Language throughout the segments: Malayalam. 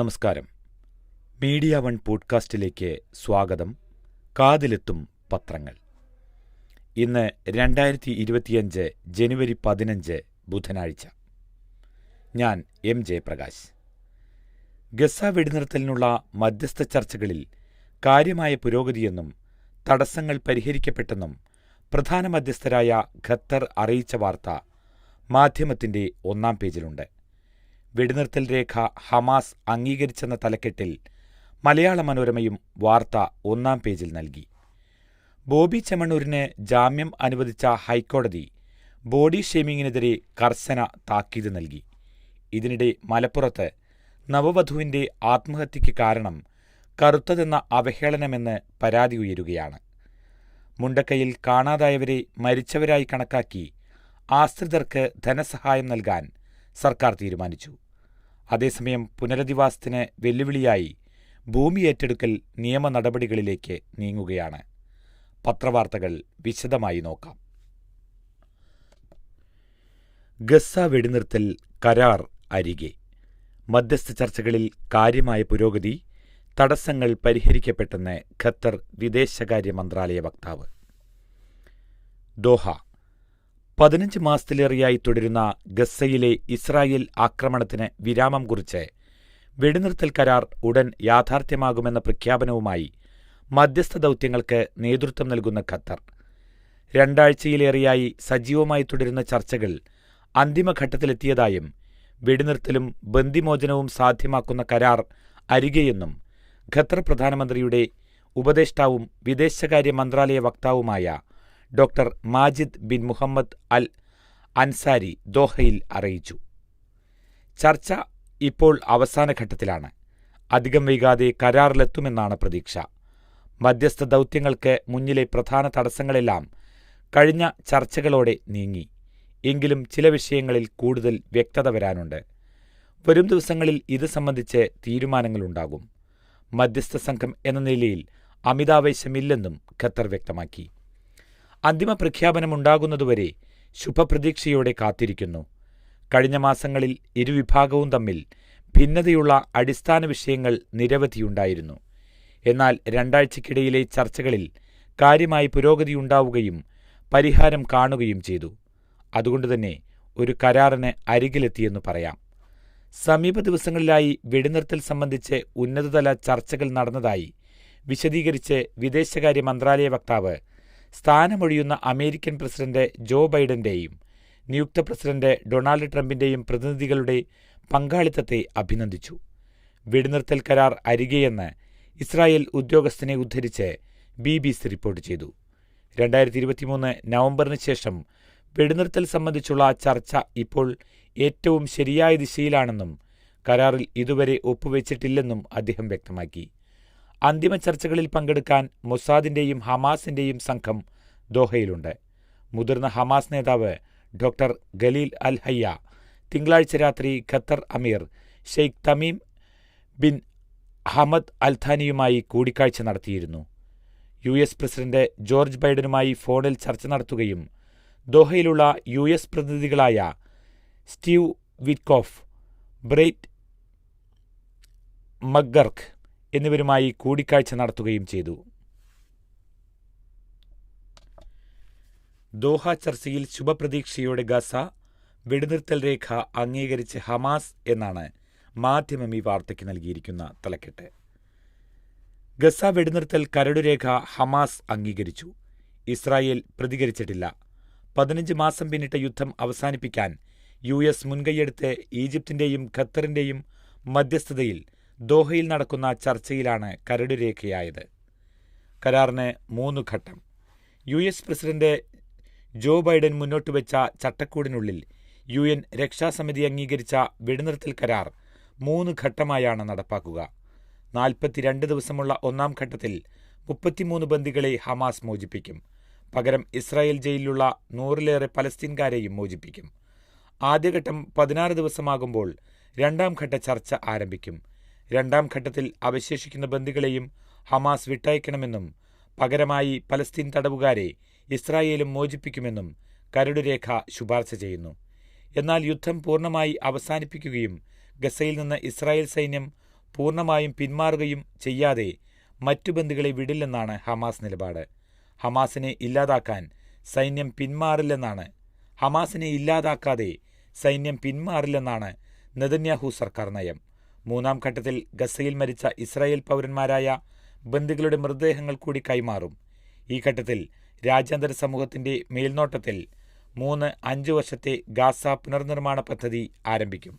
നമസ്കാരം. മീഡിയ വൺ പോഡ്കാസ്റ്റിലേക്ക് സ്വാഗതം. കാതിലെത്തും പത്രങ്ങൾ. ഇന്ന് 2025 ജനുവരി 15 ബുധനാഴ്ച. ഞാൻ ജയപ്രകാശ്. ഗസ വെടിനിർത്തലിനുള്ള മധ്യസ്ഥ ചർച്ചകളിൽ കാര്യമായ പുരോഗതിയെന്നും തടസ്സങ്ങൾ പരിഹരിക്കപ്പെട്ടെന്നും പ്രധാന മധ്യസ്ഥരായ ഖത്തർ അറിയിച്ച വാർത്ത മാധ്യമത്തിന്റെ ഒന്നാം പേജിലുണ്ട്. വെടിനിർത്തൽ രേഖ ഹമാസ് അംഗീകരിച്ചെന്ന തലക്കെട്ടിൽ മലയാള മനോരമയും വാർത്ത ഒന്നാം പേജിൽ നൽകി. ബോബി ചെമ്മണ്ണൂരിന് ജാമ്യം അനുവദിച്ച ഹൈക്കോടതി ബോഡി ഷെയ്മിങ്ങിനെതിരെ കർശന താക്കീത് നൽകി. ഇതിനിടെ മലപ്പുറത്ത് നവവധുവിന്റെ ആത്മഹത്യയ്ക്ക് കാരണം കറുത്തതെന്ന അവഹേളനമെന്ന് പരാതി ഉയരുകയാണ്. മുണ്ടക്കയിൽ കാണാതായവരെ മരിച്ചവരായി കണക്കാക്കി ആശ്രിതർക്ക് ധനസഹായം നൽകാൻ സർക്കാർ തീരുമാനിച്ചു. അതേസമയം പുനരധിവാസത്തിന് വെല്ലുവിളിയായി ഭൂമി ഏറ്റെടുക്കൽ നിയമ നടപടികളിലേക്ക് നീങ്ങുകയാണ്. പത്രവാർത്തകൾ വിശദമായി നോക്കാം. ഗസ വെടിനിർത്തൽ കരാർ അരികെ. മധ്യസ്ഥ ചർച്ചകളിൽ കാര്യമായ പുരോഗതി, തടസ്സങ്ങൾ പരിഹരിക്കപ്പെട്ടെന്ന് ഖത്തർ വിദേശകാര്യ മന്ത്രാലയ വക്താവ്. ദോഹ. 15 മാസത്തിലേറെയായി തുടരുന്ന ഗസയിലെ ഇസ്രായേൽ ആക്രമണത്തിന് വിരാമം കുറിച്ച് വെടിനിർത്തൽ കരാർ ഉടൻ യാഥാർത്ഥ്യമാകുമെന്ന പ്രഖ്യാപനവുമായി മധ്യസ്ഥ ദൗത്യങ്ങൾക്ക് നേതൃത്വം നൽകുന്ന ഖത്തർ 2 ആഴ്ചയിലേറെയായി സജീവമായി തുടരുന്ന ചർച്ചകൾ അന്തിമഘട്ടത്തിലെത്തിയതായും വെടിനിർത്തലും ബന്ദിമോചനവും സാധ്യമാക്കുന്ന കരാർ അരികെയെന്നും ഖത്തർ പ്രധാനമന്ത്രിയുടെ ഉപദേഷ്ടാവും വിദേശകാര്യ മന്ത്രാലയ വക്താവുമായ ഡോക്ടർ മാജിദ് ബിൻ മുഹമ്മദ് അൽ അൻസാരി ദോഹയിൽ അറിയിച്ചു. ചർച്ച ഇപ്പോൾ അവസാനഘട്ടത്തിലാണ്. അധികം വൈകാതെ കരാറിലെത്തുമെന്നാണ് പ്രതീക്ഷ. മധ്യസ്ഥ ദൗത്യങ്ങൾക്ക് മുന്നിലെ പ്രധാന തടസ്സങ്ങളെല്ലാം കഴിഞ്ഞ ചർച്ചകളോടെ നീങ്ങി. എങ്കിലും ചില വിഷയങ്ങളിൽ കൂടുതൽ വ്യക്തത വരാനുണ്ട്. വരും ദിവസങ്ങളിൽ ഇത് സംബന്ധിച്ച് തീരുമാനങ്ങളുണ്ടാകും. മധ്യസ്ഥ സംഘം എന്ന നിലയിൽ അമിതാവേശമില്ലെന്നും ഖത്തർ വ്യക്തമാക്കി. അന്തിമ പ്രഖ്യാപനമുണ്ടാകുന്നതുവരെ ശുഭപ്രതീക്ഷയോടെ കാത്തിരിക്കുന്നു. കഴിഞ്ഞ മാസങ്ങളിൽ ഇരുവിഭാഗവും തമ്മിൽ ഭിന്നതയുള്ള അടിസ്ഥാന വിഷയങ്ങൾ നിരവധിയുണ്ടായിരുന്നു. എന്നാൽ 2 ആഴ്ചയ്ക്കിടയിലെ ചർച്ചകളിൽ കാര്യമായി പുരോഗതിയുണ്ടാവുകയും പരിഹാരം കാണുകയും ചെയ്തു. അതുകൊണ്ടുതന്നെ ഒരു കരാറിന് അരികിലെത്തിയെന്ന് പറയാം. സമീപ ദിവസങ്ങളിലായി വെടിനിർത്തൽ സംബന്ധിച്ച് ഉന്നതതല ചർച്ചകൾ നടന്നതായി വിശദീകരിച്ച് വിദേശകാര്യ മന്ത്രാലയ വക്താവ് സ്ഥാനമൊഴിയുന്ന അമേരിക്കൻ പ്രസിഡന്റ് ജോ ബൈഡന്റെയും നിയുക്ത പ്രസിഡന്റ് ഡൊണാൾഡ് ട്രംപിന്റെയും പ്രതിനിധികളുടെ പങ്കാളിത്തത്തെ അഭിനന്ദിച്ചു. വെടിനിർത്തൽ കരാർ അരികെയെന്ന് ഇസ്രായേൽ ഉദ്യോഗസ്ഥനെ ഉദ്ധരിച്ച് BBC റിപ്പോർട്ട് ചെയ്തു. 2023 നവംബറിന് ശേഷം വെടിനിർത്തൽ സംബന്ധിച്ചുള്ള ചർച്ച ഇപ്പോൾ ഏറ്റവും ശരിയായ ദിശയിലാണെന്നും കരാറിൽ ഇതുവരെ ഒപ്പുവെച്ചിട്ടില്ലെന്നും അദ്ദേഹം വ്യക്തമാക്കി. അന്തിമ ചർച്ചകളിൽ പങ്കെടുക്കാൻ മൊസാദിന്റെയും ഹമാസിന്റെയും സംഘം ദോഹയിലുണ്ട്. മുതിർന്ന ഹമാസ് നേതാവ് ഡോക്ടർ ഖലീൽ അൽ ഹയ്യ തിങ്കളാഴ്ച രാത്രി ഖത്തർ അമീർ ഷെയ്ഖ് തമീം ബിൻ ഹമദ് അൽഥാനിയുമായി കൂടിക്കാഴ്ച നടത്തിയിരുന്നു. US പ്രസിഡന്റ് ജോർജ് ബൈഡനുമായി ഫോണിൽ ചർച്ച നടത്തുകയും ദോഹയിലുള്ള US പ്രതിനിധികളായ സ്റ്റീവ് വിറ്റ്കോഫ്, ബ്രെയ്റ്റ് മക്ഗർക്ക് എന്നിവരുമായി കൂടിക്കാഴ്ച നടത്തുകയും ചെയ്തു. ദോഹ ചർച്ചയിൽ ശുഭപ്രതീക്ഷയോടെ ഗസ വെടിനിർത്തൽ രേഖ അംഗീകരിച്ച് ഹമാസ് എന്നാണ് മാധ്യമം ഈ വാർത്തയ്ക്ക് നൽകിയിരിക്കുന്ന തലക്കെട്ട്. ഗസ വെടിനിർത്തൽ കരടുരേഖ ഹമാസ് അംഗീകരിച്ചു. ഇസ്രായേൽ പ്രതികരിച്ചിട്ടില്ല. 15 മാസം പിന്നിട്ട യുദ്ധം അവസാനിപ്പിക്കാൻ US മുൻകൈയെടുത്ത് ഈജിപ്തിന്റെയും ഖത്തറിന്റെയും മധ്യസ്ഥതയിൽ ദോഹയിൽ നടക്കുന്ന ചർച്ചയിലാണ് കരടുരേഖയായത്. കരാറിന് 3 ഘട്ടം. US പ്രസിഡന്റ് ജോ ബൈഡൻ മുന്നോട്ടുവെച്ച ചട്ടക്കൂടിനുള്ളിൽ UN രക്ഷാസമിതി അംഗീകരിച്ച വെടിനിർത്തൽ കരാർ 3 ഘട്ടമായാണ് നടപ്പാക്കുക. 42 ദിവസമുള്ള ഒന്നാം ഘട്ടത്തിൽ 33 ബന്ദികളെ ഹമാസ് മോചിപ്പിക്കും. പകരം ഇസ്രായേൽ ജയിലിലുള്ള 100-ലേറെ പലസ്തീൻകാരെയും മോചിപ്പിക്കും. ആദ്യഘട്ടം 16 ദിവസമാകുമ്പോൾ 2ാം ഘട്ട ചർച്ച ആരംഭിക്കും. 2ാം ഘട്ടത്തിൽ അവശേഷിക്കുന്ന ബന്ദികളെയും ഹമാസ് വിട്ടയക്കണമെന്നും പകരമായി പലസ്തീൻ തടവുകാരെ ഇസ്രായേലും മോചിപ്പിക്കുമെന്നും കരടുരേഖ ശുപാർശ ചെയ്യുന്നു. എന്നാൽ യുദ്ധം പൂർണ്ണമായി അവസാനിപ്പിക്കുകയും ഗസയിൽ നിന്ന് ഇസ്രായേൽ സൈന്യം പൂർണ്ണമായും പിന്മാറുകയും ചെയ്യാതെ മറ്റു ബന്ദികളെ വിടില്ലെന്നാണ് ഹമാസ് നിലപാട്. ഹമാസിനെ ഇല്ലാതാക്കാൻ സൈന്യം പിന്മാറില്ലെന്നാണ് ഹമാസിനെ ഇല്ലാതാക്കാതെ സൈന്യം പിന്മാറില്ലെന്നാണ് നെതന്യാഹു സർക്കാർ നയം. മൂന്നാം ഘട്ടത്തിൽ ഗസയിൽ മരിച്ച ഇസ്രായേൽ പൗരന്മാരായ ബന്ദികളുടെ മൃതദേഹങ്ങൾ കൂടി കൈമാറും. ഈ ഘട്ടത്തിൽ രാജ്യാന്തര സമൂഹത്തിന്റെ മേൽനോട്ടത്തിൽ 3-5 വർഷത്തെ ഗാസ പുനർനിർമ്മാണ പദ്ധതി ആരംഭിക്കും.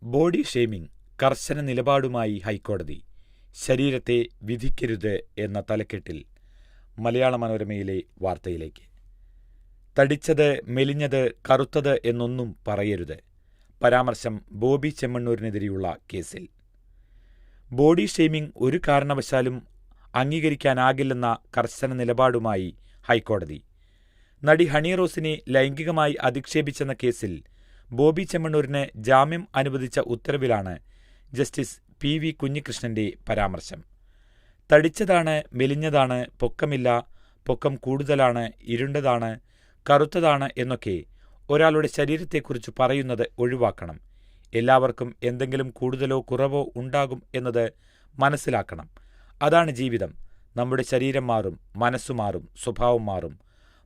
ബോഡി ഷെയ്മിംഗ് കർശന നിലപാടുമായി ഹൈക്കോടതി. ശരീരത്തെ വിധിക്കരുത് എന്ന തലക്കെട്ടിൽ മലയാള മനോരമയിലെ വാർത്തയിലേക്ക്. തടിച്ചത്, മെലിഞ്ഞത്, കറുത്തത് എന്നൊന്നും പറയരുത്. പരാമർശം ബോബി ചെമ്മണ്ണൂരിനെതിരെയുള്ള കേസിൽ. ബോഡി ഷെയ്മിംഗ് ഒരു കാരണവശാലും അംഗീകരിക്കാനാകില്ലെന്ന കർശന നിലപാടുമായി ഹൈക്കോടതി. നടി ഹണി റോസിനെ ലൈംഗികമായി അധിക്ഷേപിച്ചെന്ന കേസിൽ ബോബി ചെമ്മണ്ണൂരിന് ജാമ്യം അനുവദിച്ച ഉത്തരവിലാണ് ജസ്റ്റിസ് PV കുഞ്ഞികൃഷ്ണന്റെ പരാമർശം. തടിച്ചതാണ്, മെലിഞ്ഞതാണ്, പൊക്കമില്ല, പൊക്കം കൂടുതലാണ്, ഇരുണ്ടതാണ്, കറുത്തതാണ് എന്നൊക്കെ ഒരാളുടെ ശരീരത്തെക്കുറിച്ച് പറയുന്നത് ഒഴിവാക്കണം. എല്ലാവർക്കും എന്തെങ്കിലും കൂടുതലോ കുറവോ ഉണ്ടാകും എന്നത് മനസ്സിലാക്കണം. അതാണ് ജീവിതം. നമ്മുടെ ശരീരം മാറും, മനസ്സു മാറും, സ്വഭാവം മാറും.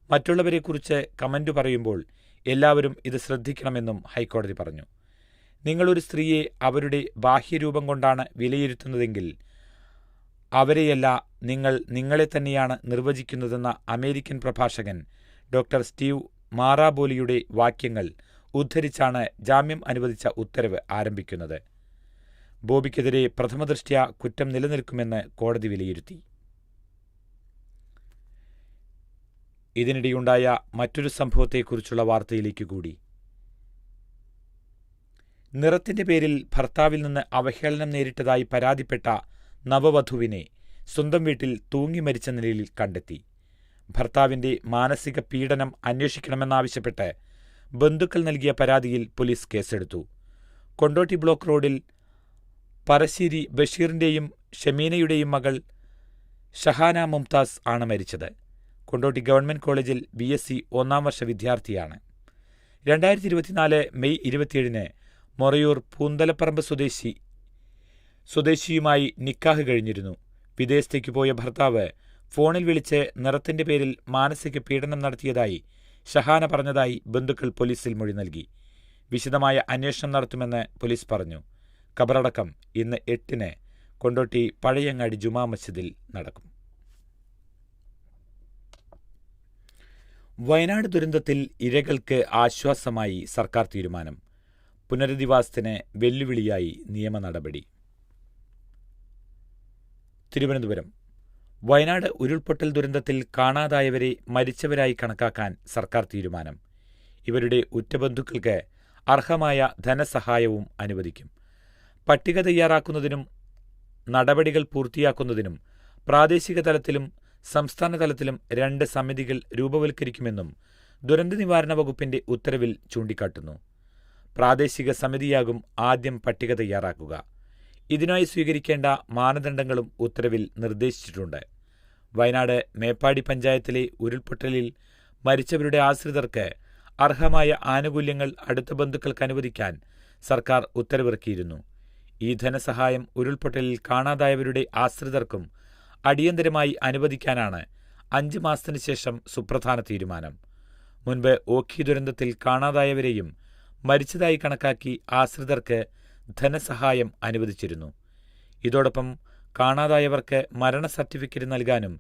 മറ്റുള്ളവരെക്കുറിച്ച് കമന്റ് പറയുമ്പോൾ എല്ലാവരും ഇത് ശ്രദ്ധിക്കണമെന്നും ഹൈക്കോടതി പറഞ്ഞു. നിങ്ങളൊരു സ്ത്രീയെ അവരുടെ ബാഹ്യരൂപം കൊണ്ടാണ് വിലയിരുത്തുന്നതെങ്കിൽ അവരെയല്ല, നിങ്ങൾ നിങ്ങളെ തന്നെയാണ് നിർവചിക്കുന്നതെന്ന അമേരിക്കൻ പ്രഭാഷകൻ ഡോക്ടർ സ്റ്റീവ് മാറാബോലിയുടെ വാക്യങ്ങൾ ഉദ്ധരിച്ചാണ് ജാമ്യം അനുവദിച്ച ഉത്തരവ് ആരംഭിക്കുന്നത്. ബോബിക്കെതിരെ പ്രഥമദൃഷ്ട്യാ കുറ്റം നിലനിൽക്കുമെന്ന് കോടതി വിലയിരുത്തി. ഇതിനിടെയുണ്ടായ മറ്റൊരു സംഭവത്തെക്കുറിച്ചുള്ള വാർത്തയിലേക്ക് കൂടി. നിറത്തിന്റെ പേരിൽ ഭർത്താവിൽ നിന്ന് അവഹേളനം നേരിട്ടതായി പരാതിപ്പെട്ട നവവധുവിനെ സ്വന്തം വീട്ടിൽ തൂങ്ങി മരിച്ച നിലയിൽ കണ്ടെത്തി. ഭർത്താവിന്റെ മാനസിക പീഡനം അന്വേഷിക്കണമെന്നാവശ്യപ്പെട്ട് ബന്ധുക്കൾ നൽകിയ പരാതിയിൽ പോലീസ് കേസെടുത്തു. കൊണ്ടോട്ടി ബ്ലോക്ക് റോഡിൽ പറശ്ശേരി ബഷീറിന്റെയും ഷമീനയുടെയും മകൾ ഷഹാന മുംതാസ് ആണ് മരിച്ചത്. കൊണ്ടോട്ടി ഗവൺമെന്റ് കോളേജിൽ BSc 1ാം വർഷ വിദ്യാർത്ഥിയാണ്. 2024 മെയ് 27 മൊറയൂർ പൂന്തലപ്പറമ്പ് സ്വദേശിയുമായി നിക്കാഹ് കഴിഞ്ഞിരുന്നു. വിദേശത്തേക്ക് പോയ ഭർത്താവ് ഫോണിൽ വിളിച്ച് നിറത്തിന്റെ പേരിൽ മാനസിക പീഡനം നടത്തിയതായി ഷഹാന പറഞ്ഞതായി ബന്ധുക്കൾ പോലീസിൽ മൊഴി നൽകി. വിശദമായ അന്വേഷണം നടത്തുമെന്ന് പോലീസ് പറഞ്ഞു. ഖബറടക്കം ഇന്ന് 8 കൊണ്ടോട്ടി പഴയങ്ങാടി ജുമാ മസ്ജിദിൽ നടക്കും. വയനാട് ദുരന്തത്തിൽ ഇരകൾക്ക് ആശ്വാസമായി സർക്കാർ തീരുമാനം. പുനരധിവാസത്തിന് വെല്ലുവിളിയായി നിയമ നടപടി. തിരുവനന്തപുരം. വയനാട് ഉരുൾപൊട്ടൽ ദുരന്തത്തിൽ കാണാതായവരെ മരിച്ചവരായി കണക്കാക്കാൻ സർക്കാർ തീരുമാനം. ഇവരുടെ ഉറ്റബന്ധുക്കൾക്ക് അർഹമായ ധനസഹായവും അനുവദിക്കും. പട്ടിക തയ്യാറാക്കുന്നതിനും നടപടികൾ പൂർത്തിയാക്കുന്നതിനും പ്രാദേശിക തലത്തിലും സംസ്ഥാന തലത്തിലും 2 സമിതികൾ രൂപവൽക്കരിക്കുമെന്നും ദുരന്ത നിവാരണ വകുപ്പിന്റെ ഉത്തരവിൽ ചൂണ്ടിക്കാട്ടുന്നു. പ്രാദേശിക സമിതിയാകും ആദ്യം പട്ടിക തയ്യാറാക്കുക. ഇതിനായി സ്വീകരിക്കേണ്ട മാനദണ്ഡങ്ങളും ഉത്തരവിൽ നിർദ്ദേശിച്ചിട്ടുണ്ട്. വയനാട് മേപ്പാടി പഞ്ചായത്തിലെ ഉരുൾപൊട്ടലിൽ മരിച്ചവരുടെ ആശ്രിതർക്ക് അർഹമായ ആനുകൂല്യങ്ങൾ അടുത്ത ബന്ധുക്കൾക്ക് അനുവദിക്കാൻ സർക്കാർ ഉത്തരവിറക്കിയിരുന്നു. ഈ ധനസഹായം ഉരുൾപൊട്ടലിൽ കാണാതായവരുടെ ആശ്രിതർക്കും അടിയന്തരമായി അനുവദിക്കാനാണ് 5 മാസത്തിനു ശേഷം സുപ്രധാന തീരുമാനം. മുൻപ് ഓഖി ദുരന്തത്തിൽ കാണാതായവരെയും മരിച്ചതായി കണക്കാക്കി ആശ്രിതർക്ക് ധനസഹായം അനുവദിച്ചിരുന്നു. ഇതോടൊപ്പം കാണാതായവർക്ക് മരണ സർട്ടിഫിക്കറ്റ് നൽകാനും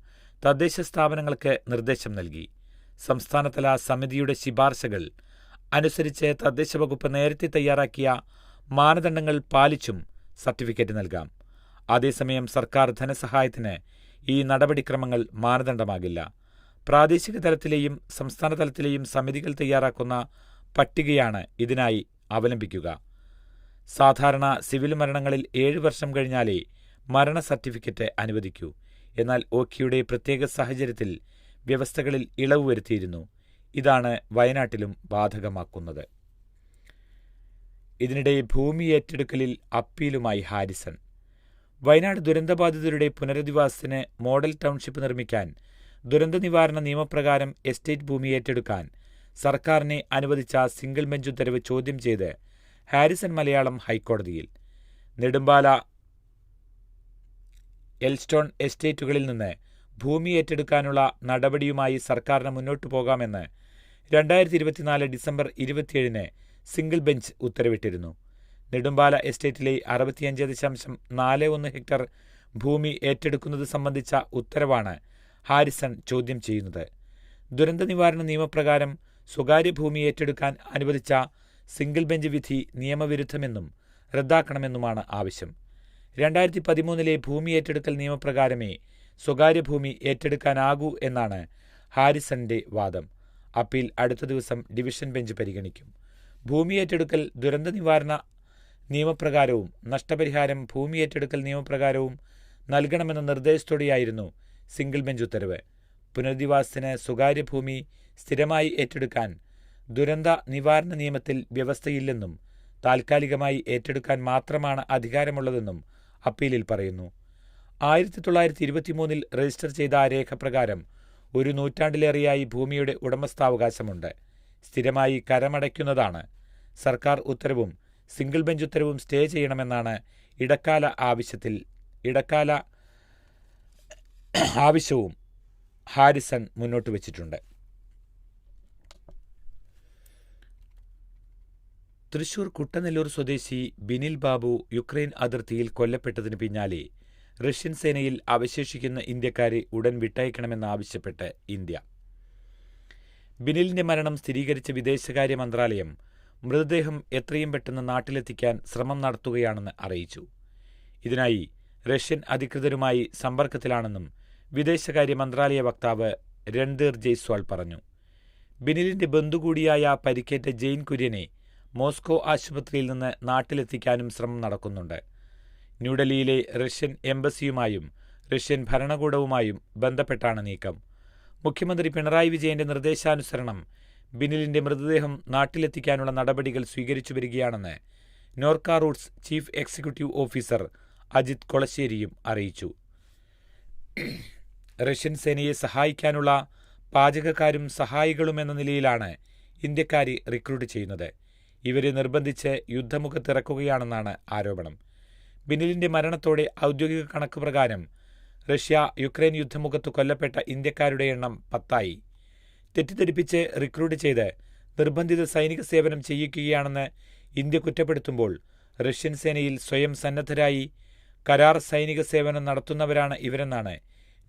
തദ്ദേശ സ്ഥാപനങ്ങൾക്ക് നിർദ്ദേശം നൽകി. സംസ്ഥാനതല സമിതിയുടെ ശുപാർശകൾ അനുസരിച്ച് തദ്ദേശ വകുപ്പ് നേരത്തെ തയ്യാറാക്കിയ മാനദണ്ഡങ്ങൾ പാലിച്ചും സർട്ടിഫിക്കറ്റ് നൽകാം. അതേസമയം സർക്കാർ ധനസഹായത്തിന് ഈ നടപടിക്രമങ്ങൾ മാനദണ്ഡമാകില്ല. പ്രാദേശിക തലത്തിലെയും സംസ്ഥാന തലത്തിലെയും സമിതികൾ തയ്യാറാക്കുന്ന പട്ടികയാണ് ഇതിനായി അവലംബിക്കുക. സാധാരണ സിവിൽ മരണങ്ങളിൽ 7 വർഷം കഴിഞ്ഞാലേ മരണ സർട്ടിഫിക്കറ്റ് അനുവദിക്കൂ. എന്നാൽ ഓഖിയുടെ പ്രത്യേക സാഹചര്യത്തിൽ വ്യവസ്ഥകളിൽ ഇളവ് വരുത്തിയിരുന്നു. ഇതാണ് വയനാട്ടിലും ബാധകമാക്കുന്നത്. ഇതിനിടെ ഭൂമി ഏറ്റെടുക്കലിൽ അപ്പീലുമായി ഹാരിസൺ. വയനാട് ദുരന്തബാധിതരുടെ പുനരധിവാസത്തിന് മോഡൽ ടൗൺഷിപ്പ് നിർമ്മിക്കാൻ ദുരന്ത നിവാരണ നിയമപ്രകാരം എസ്റ്റേറ്റ് ഭൂമി ഏറ്റെടുക്കാൻ സർക്കാരിനെ അനുവദിച്ച സിംഗിൾ ബെഞ്ച് ഉത്തരവ് ചോദ്യം ചെയ്ത് ഹാരിസൺ മലയാളം ഹൈക്കോടതിയിൽ. നെടുമ്പാല എൽസ്റ്റോൺ എസ്റ്റേറ്റുകളിൽ നിന്ന് ഭൂമി ഏറ്റെടുക്കാനുള്ള നടപടിയുമായി സർക്കാരിന് മുന്നോട്ടു പോകാമെന്ന് 2024 ഡിസംബർ 27 സിംഗിൾ ബെഞ്ച് ഉത്തരവിട്ടിരുന്നു. നെടുമ്പാല എസ്റ്റേറ്റിലെ 65.41 ഹെക്ടർ ഭൂമി ഏറ്റെടുക്കുന്നത് സംബന്ധിച്ച ഉത്തരവാണ് ഹാരിസൺ ചോദ്യം ചെയ്യുന്നത്. ദുരന്ത നിവാരണ നിയമപ്രകാരം സ്വകാര്യ ഭൂമി ഏറ്റെടുക്കാൻ അനുവദിച്ച സിംഗിൾ ബെഞ്ച് വിധി നിയമവിരുദ്ധമെന്നും റദ്ദാക്കണമെന്നുമാണ് ആവശ്യം. 2013 ഭൂമി ഏറ്റെടുക്കൽ നിയമപ്രകാരമേ സ്വകാര്യ ഭൂമി ഏറ്റെടുക്കാനാകൂ എന്നാണ് ഹാരിസന്റെ വാദം. അപ്പീൽ അടുത്ത ദിവസം ഡിവിഷൻ ബെഞ്ച് പരിഗണിക്കും. ഭൂമി ഏറ്റെടുക്കൽ ദുരന്ത നിവാരണ നിയമപ്രകാരവും നഷ്ടപരിഹാരം ഭൂമി ഏറ്റെടുക്കൽ നിയമപ്രകാരവും നൽകണമെന്ന നിർദ്ദേശത്തോടെയായിരുന്നു സിംഗിൾ ബെഞ്ച് ഉത്തരവ്. പുനരധിവാസത്തിന് സ്വകാര്യ ഭൂമി സ്ഥിരമായി ഏറ്റെടുക്കാൻ ദുരന്ത നിവാരണ നിയമത്തിൽ വ്യവസ്ഥയില്ലെന്നും താൽക്കാലികമായി ഏറ്റെടുക്കാൻ മാത്രമാണ് അധികാരമുള്ളതെന്നും അപ്പീലിൽ പറയുന്നു. 1923 രജിസ്റ്റർ ചെയ്ത രേഖപ്രകാരം 1 നൂറ്റാണ്ടിലേറെയായി ഭൂമിയുടെ ഉടമസ്ഥാവകാശമുണ്ട്. സ്ഥിരമായി കരമടയ്ക്കുന്നതാണ്. സർക്കാർ ഉത്തരവും സിംഗിൾ ബെഞ്ച് ഉത്തരവും സ്റ്റേ ചെയ്യണമെന്നാണ് ഇടക്കാല ആവശ്യവും ഹാരിസൺ മുന്നോട്ട് വച്ചിട്ടുണ്ട്. തൃശൂർ കുട്ടനെല്ലൂർ സ്വദേശി ബിനിൽ ബാബു യുക്രൈൻ അതിർത്തിയിൽ കൊല്ലപ്പെട്ടതിന് പിന്നാലെ റഷ്യൻ സേനയിൽ അവശേഷിക്കുന്ന ഇന്ത്യക്കാരെ ഉടൻ വിട്ടയക്കണമെന്നാവശ്യപ്പെട്ട് ഇന്ത്യ. ബിനിലിന്റെ മരണം സ്ഥിരീകരിച്ച വിദേശകാര്യ മന്ത്രാലയം മൃതദേഹം എത്രയും പെട്ടെന്ന് നാട്ടിലെത്തിക്കാൻ ശ്രമം നടത്തുകയാണെന്ന് അറിയിച്ചു. ഇതിനായി റഷ്യൻ അധികൃതരുമായി സമ്പർക്കത്തിലാണെന്നും വിദേശകാര്യ മന്ത്രാലയ വക്താവ് രൺധീർ ജയ്സ്വാൾ പറഞ്ഞു. ബിനിലിന്റെ ബന്ധുകൂടിയായ പരിക്കേറ്റ ജെയിൻ കുര്യനെ മോസ്കോ ആശുപത്രിയിൽ നിന്ന് നാട്ടിലെത്തിക്കാനും ശ്രമം നടക്കുന്നുണ്ട്. ന്യൂഡൽഹിയിലെ റഷ്യൻ എംബസിയുമായും റഷ്യൻ ഭരണകൂടവുമായും ബന്ധപ്പെട്ടാണ് നീക്കം. മുഖ്യമന്ത്രി പിണറായി വിജയന്റെ നിർദ്ദേശാനുസരണം ബിനിലിന്റെ മൃതദേഹം നാട്ടിലെത്തിക്കാനുള്ള നടപടികൾ സ്വീകരിച്ചു വരികയാണെന്ന് Norka roots chief executive officer Ajith കൊളശ്ശേരിയും അറിയിച്ചു. റഷ്യൻ സേനയെ സഹായിക്കാനുള്ള പാചകക്കാരും സഹായികളുമെന്ന നിലയിലാണ് ഇന്ത്യക്കാരെ റിക്രൂട്ട് ചെയ്യുന്നത്. ഇവരെ നിർബന്ധിച്ച് യുദ്ധമുഖത്തിറക്കുകയാണെന്നാണ് ആരോപണം. ബിനിലിന്റെ മരണത്തോടെ ഔദ്യോഗിക കണക്ക് പ്രകാരം റഷ്യ യുക്രൈൻ യുദ്ധമുഖത്ത് കൊല്ലപ്പെട്ട ഇന്ത്യക്കാരുടെ എണ്ണം 10 തെറ്റിദ്ധരിപ്പിച്ച് റിക്രൂട്ട് ചെയ്ത് നിർബന്ധിത സൈനിക സേവനം ചെയ്യിക്കുകയാണെന്ന് ഇന്ത്യ കുറ്റപ്പെടുത്തുമ്പോൾ റഷ്യൻ സേനയിൽ സ്വയം സന്നദ്ധരായി കരാർ സൈനിക സേവനം നടത്തുന്നവരാണ് ഇവരെന്നാണ്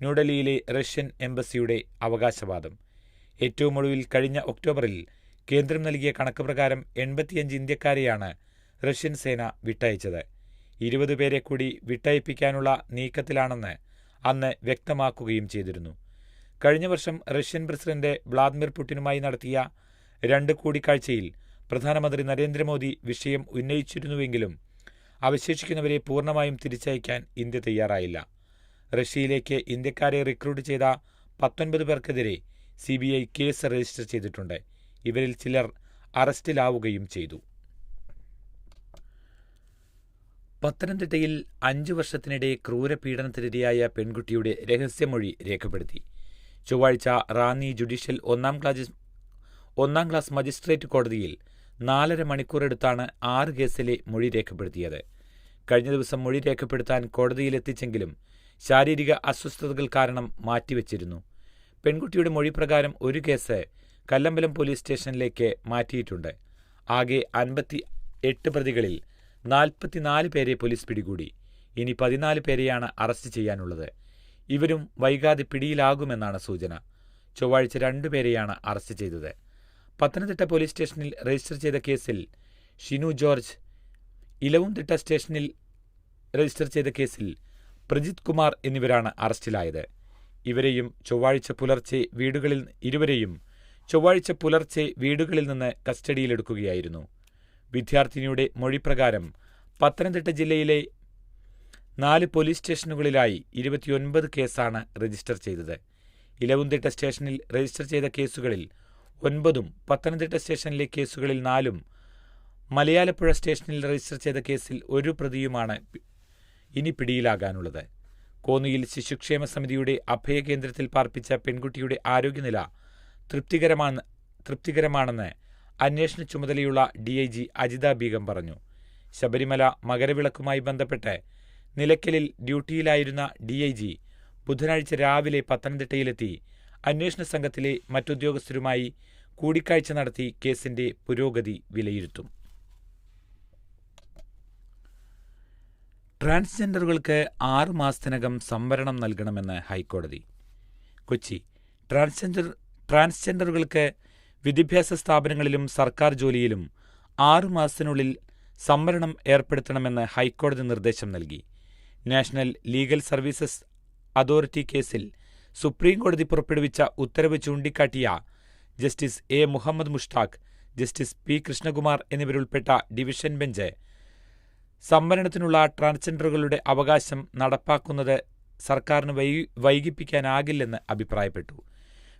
ന്യൂഡൽഹിയിലെ റഷ്യൻ എംബസിയുടെ അവകാശവാദം. ഏറ്റവും ഒടുവിൽ കഴിഞ്ഞ ഒക്ടോബറിൽ കേന്ദ്രം നൽകിയ കണക്ക് പ്രകാരം 85 ഇന്ത്യക്കാരെയാണ് റഷ്യൻ സേന വിട്ടയച്ചത്. 20 പേരെ കൂടി വിട്ടയപ്പിക്കാനുള്ള നീക്കത്തിലാണെന്ന് അന്ന് വ്യക്തമാക്കുകയും ചെയ്തിരുന്നു. കഴിഞ്ഞ വർഷം റഷ്യൻ പ്രസിഡന്റ് വ്ളാദിമിർ പുടിനുമായി നടത്തിയ 2 കൂടിക്കാഴ്ചയിൽ പ്രധാനമന്ത്രി നരേന്ദ്രമോദി വിഷയം ഉന്നയിച്ചിരുന്നുവെങ്കിലും അവശേഷിക്കുന്നവരെ പൂർണ്ണമായും തിരിച്ചയക്കാൻ ഇന്ത്യ തയ്യാറായില്ല. റഷ്യയിലേക്ക് ഇന്ത്യക്കാരെ റിക്രൂട്ട് ചെയ്ത 19 പേർക്കെതിരെ CBI കേസ് രജിസ്റ്റർ ചെയ്തിട്ടുണ്ട്. ഇവരിൽ ചിലർ അറസ്റ്റിലാവുകയും ചെയ്തു. പത്തനംതിട്ടയിൽ 5 വർഷത്തിനിടെ ക്രൂരപീഡനത്തിനിരയായ പെൺകുട്ടിയുടെ രഹസ്യമൊഴി രേഖപ്പെടുത്തി. ചൊവ്വാഴ്ച റാന്നി ജുഡീഷ്യൽ ഒന്നാം ക്ലാസ് മജിസ്ട്രേറ്റ് കോടതിയിൽ 4.5 മണിക്കൂറെടുത്താണ് 6 കേസിലെ മൊഴി രേഖപ്പെടുത്തിയത്. കഴിഞ്ഞ ദിവസം മൊഴി രേഖപ്പെടുത്താൻ കോടതിയിലെത്തിച്ചെങ്കിലും ശാരീരിക അസ്വസ്ഥതകൾ കാരണം മാറ്റിവെച്ചിരുന്നു. പെൺകുട്ടിയുടെ മൊഴി പ്രകാരം ഒരു കേസ് കല്ലമ്പലം പോലീസ് സ്റ്റേഷനിലേക്ക് മാറ്റിയിട്ടുണ്ട്. ആകെ 58 പ്രതികളിൽ 44 പേരെ പോലീസ് പിടികൂടി. ഇനി 14 പേരെയാണ് അറസ്റ്റ് ചെയ്യാനുള്ളത്. ഇവരും വൈകാതെ പിടിയിലാകുമെന്നാണ് സൂചന. ചൊവ്വാഴ്ച 2 പേരെയാണ് അറസ്റ്റ് ചെയ്തത്. പത്തനംതിട്ട പോലീസ് സ്റ്റേഷനിൽ രജിസ്റ്റർ ചെയ്ത കേസിൽ ഷിനു ജോർജ്, ഇലവുംതിട്ട സ്റ്റേഷനിൽ രജിസ്റ്റർ ചെയ്ത കേസിൽ പ്രജിത് കുമാർ എന്നിവരാണ് അറസ്റ്റിലായത്. ഇരുവരെയും ചൊവ്വാഴ്ച പുലർച്ചെ വീടുകളിൽ നിന്ന് കസ്റ്റഡിയിലെടുക്കുകയായിരുന്നു. വിദ്യാർത്ഥിനിയുടെ മൊഴിപ്രകാരം പത്തനംതിട്ട ജില്ലയിലെ 4 പോലീസ് സ്റ്റേഷനുകളിലായി 29 കേസാണ് രജിസ്റ്റർ ചെയ്തത്. ഇലവുംതിട്ട സ്റ്റേഷനിൽ രജിസ്റ്റർ ചെയ്ത കേസുകളിൽ 9, പത്തനംതിട്ട സ്റ്റേഷനിലെ കേസുകളിൽ 4, മലയാലപ്പുഴ സ്റ്റേഷനിൽ രജിസ്റ്റർ ചെയ്ത കേസിൽ 1 പ്രതിയുമാണ് ഇനി പിടിയിലാകാനുള്ളത്. കോന്നിയിൽ ശിശുക്ഷേമ സമിതിയുടെ അഭയകേന്ദ്രത്തിൽ പാർപ്പിച്ച പെൺകുട്ടിയുടെ ആരോഗ്യനില തൃപ്തികരമാണെന്ന് അന്വേഷണ ചുമതലയുള്ള DIG അജിത ബീഗം പറഞ്ഞു. ശബരിമല മകരവിളക്കുമായി ബന്ധപ്പെട്ട് നിലയ്ക്കലിൽ ഡ്യൂട്ടിയിലായിരുന്ന DIG ബുധനാഴ്ച രാവിലെ പത്തനംതിട്ടയിലെത്തി അന്വേഷണ സംഘത്തിലെ മറ്റുദ്യോഗസ്ഥരുമായി കൂടിക്കാഴ്ച നടത്തി കേസിന്റെ പുരോഗതി വിലയിരുത്തും. ട്രാൻസ്ജെൻഡറുകൾക്ക് 6 മാസത്തിനകം സംവരണം നൽകണമെന്ന് ഹൈക്കോടതി. കൊച്ചി. ട്രാൻസ്ജെൻഡറുകൾക്ക് വിദ്യാഭ്യാസ സ്ഥാപനങ്ങളിലും സർക്കാർ ജോലിയിലും 6 മാസത്തിനുള്ളിൽ സംവരണം ഏർപ്പെടുത്തണമെന്ന് ഹൈക്കോടതി നിർദ്ദേശം നൽകി. നാഷണൽ ലീഗൽ സർവീസസ് അതോറിറ്റി കേസിൽ സുപ്രീംകോടതി പുറപ്പെടുവിച്ച ഉത്തരവ് ചൂണ്ടിക്കാട്ടിയ justice A. Muhammad Mushtaq, justice P. Krishnakumar എന്നിവരുൾപ്പെട്ട ഡിവിഷൻ ബെഞ്ച് സംവരണത്തിനുള്ള ട്രാൻസ്ജെൻഡറുകളുടെ അവകാശം നടപ്പാക്കുന്നത് സർക്കാരിന് വൈകിപ്പിക്കാനാകില്ലെന്ന് അഭിപ്രായപ്പെട്ടു.